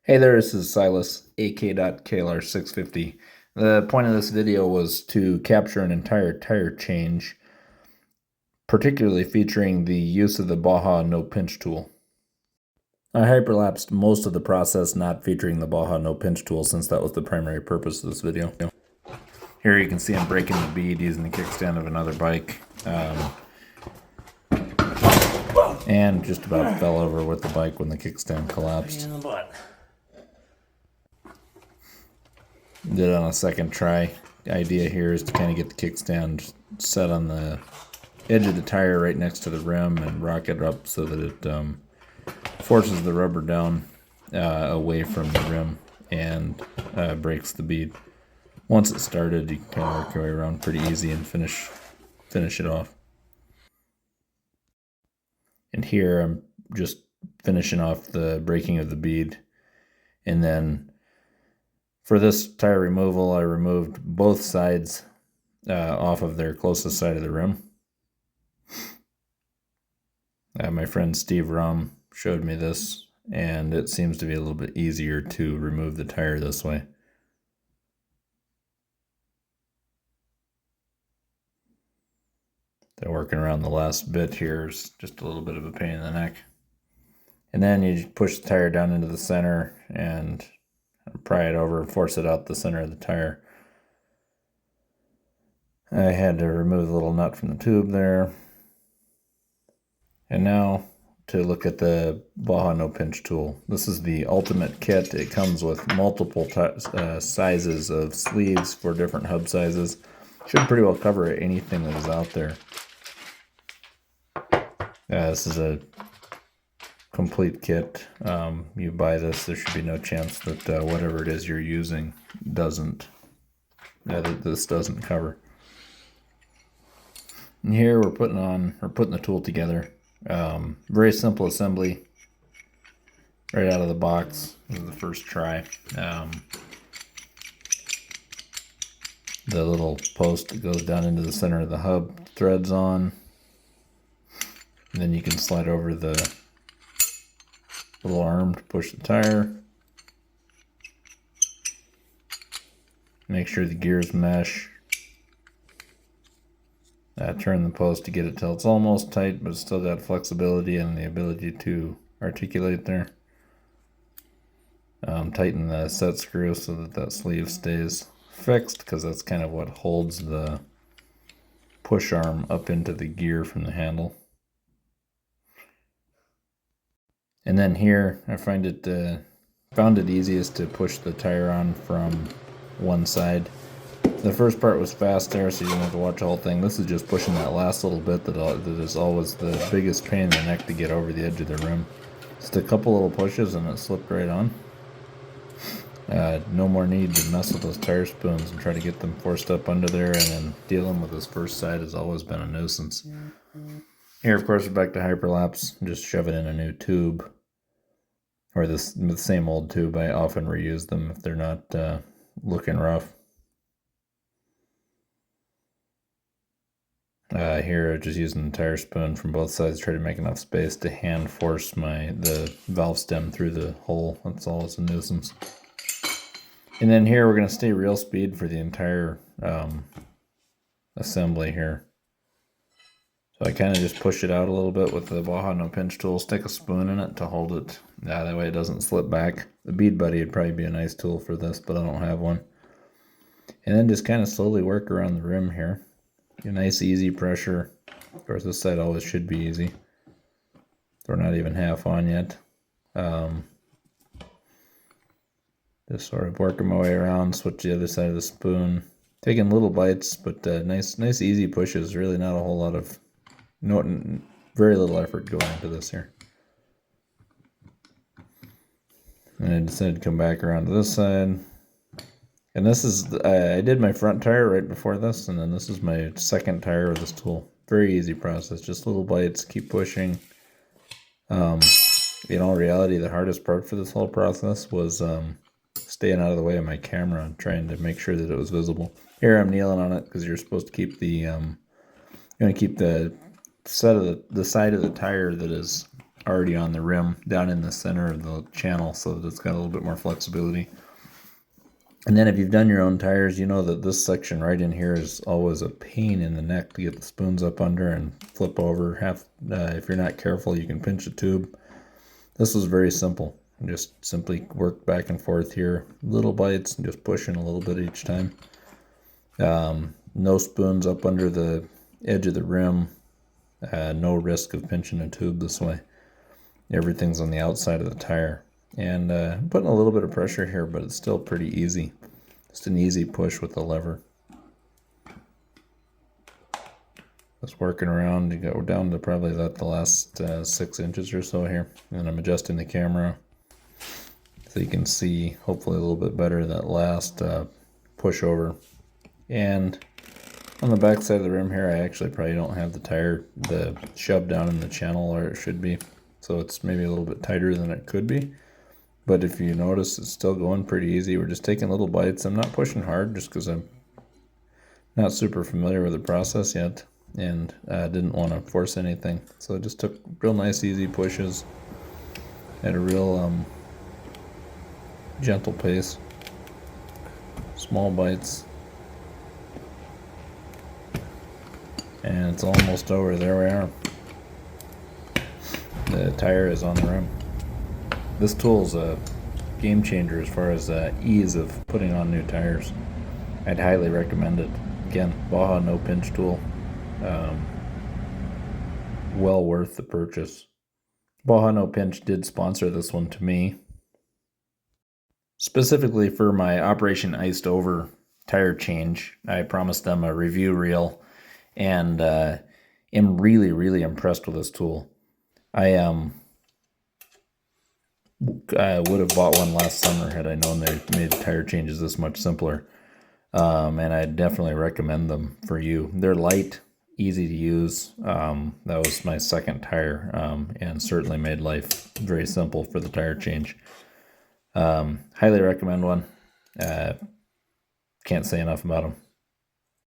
Hey there, this is Silas, AK.KLR650. The point of this video was to capture an entire tire change, particularly featuring the use of the Baja No Pinch Tool. I hyperlapsed most of the process not featuring the Baja No Pinch Tool since that was the primary purpose of this video. Here you can see I'm breaking the bead using the kickstand of another bike. And just about fell over with the bike when the kickstand collapsed. In the butt. Did it on a second try. The idea here is to kind of get the kickstand set on the edge of the tire right next to the rim and rock it up so that it forces the rubber down away from the rim and breaks the bead. Once it's started, you can kind of work your way around pretty easy and finish it off. And here I'm just finishing off the breaking of the bead. And then for this tire removal, I removed both sides off of their closest side of the rim. My friend Steve Rum showed me this, and it seems to be a little bit easier to remove the tire this way. So working around the last bit here is just a little bit of a pain in the neck. And then you push the tire down into the center and pry it over and force it out the center of the tire. I had to remove the little nut from the tube there. And now to look at the Baja No Pinch Tool. This is the ultimate kit. It comes with multiple sizes of sleeves for different hub sizes. Should pretty well cover anything that is out there. This is a complete kit. You buy this, there should be no chance that whatever it is you're using doesn't, this doesn't cover. And here we're putting the tool together. Very simple assembly, right out of the box. This is the first try. The little post that goes down into the center of the hub threads on. And then you can slide over the little arm to push the tire. Make sure the gears mesh. Turn the post to get it till it's almost tight, but it's still got flexibility and the ability to articulate there. Tighten the set screw so that sleeve stays fixed, because that's kind of what holds the push arm up into the gear from the handle. And then here, I found it easiest to push the tire on from one side. The first part was fast there, so you didn't have to watch the whole thing. This is just pushing that last little bit that is always the biggest pain in the neck to get over the edge of the rim. Just a couple little pushes and it slipped right on. No more need to mess with those tire spoons and try to get them forced up under there, and then dealing with this first side has always been a nuisance. Here, of course, we're back to hyperlapse. Just shove it in a new tube, or the same old tube. I often reuse them if they're not looking rough. Here, just using the tire spoon from both sides, try to make enough space to hand force the valve stem through the hole. That's always a nuisance. And then here, we're going to stay real speed for the entire assembly here. So I kind of just push it out a little bit with the Baja No Pinch Tool, stick a spoon in it to hold it. That way it doesn't slip back. The Bead Buddy would probably be a nice tool for this, but I don't have one. And then just kind of slowly work around the rim here. Get a nice easy pressure. Of course, this side always should be easy. We're not even half on yet. Just sort of working my way around, switch the other side of the spoon. Taking little bites, but nice easy pushes. Really not a whole lot of, very little effort going into this here. And I decided to come back around to this side. And this is, I did my front tire right before this, and then this is my second tire with this tool. Very easy process, just little bites, keep pushing. In all reality, the hardest part for this whole process was staying out of the way of my camera and trying to make sure that it was visible. Here I'm kneeling on it because you're supposed to keep the, you want to keep the side of the tire that is already on the rim down in the center of the channel, so that it's got a little bit more flexibility. And then if you've done your own tires, you know that this section right in here is always a pain in the neck to get the spoons up under and flip over. If you're not careful, you can pinch the tube. This was very simple. Just simply work back and forth here, little bites, and just pushing a little bit each time. No spoons up under the edge of the rim. No risk of pinching a tube this way. Everything's on the outside of the tire. And putting a little bit of pressure here, but it's still pretty easy. Just an easy push with the lever. Just working around to go down to probably the last 6 inches or so here. And I'm adjusting the camera so you can see hopefully a little bit better that last push over. And on the back side of the rim here, I actually probably don't have the shove down in the channel where it should be. So it's maybe a little bit tighter than it could be. But if you notice, it's still going pretty easy. We're just taking little bites. I'm not pushing hard just because I'm not super familiar with the process yet, and didn't want to force anything. So I just took real nice, easy pushes at a real gentle pace. Small bites. And it's almost over. There we are. The tire is on the rim. This tool is a game changer as far as ease of putting on new tires. I'd highly recommend it. Again, Baja No Pinch Tool. Well worth the purchase. Baja No Pinch did sponsor this one to me, specifically for my Operation Iced Over tire change. I promised them a review reel, and am really, really impressed with this tool. I would have bought one last summer had I known they made tire changes this much simpler. And I definitely recommend them for you. They're light, easy to use. That was my second tire, and certainly made life very simple for the tire change. Highly recommend one. Can't say enough about them.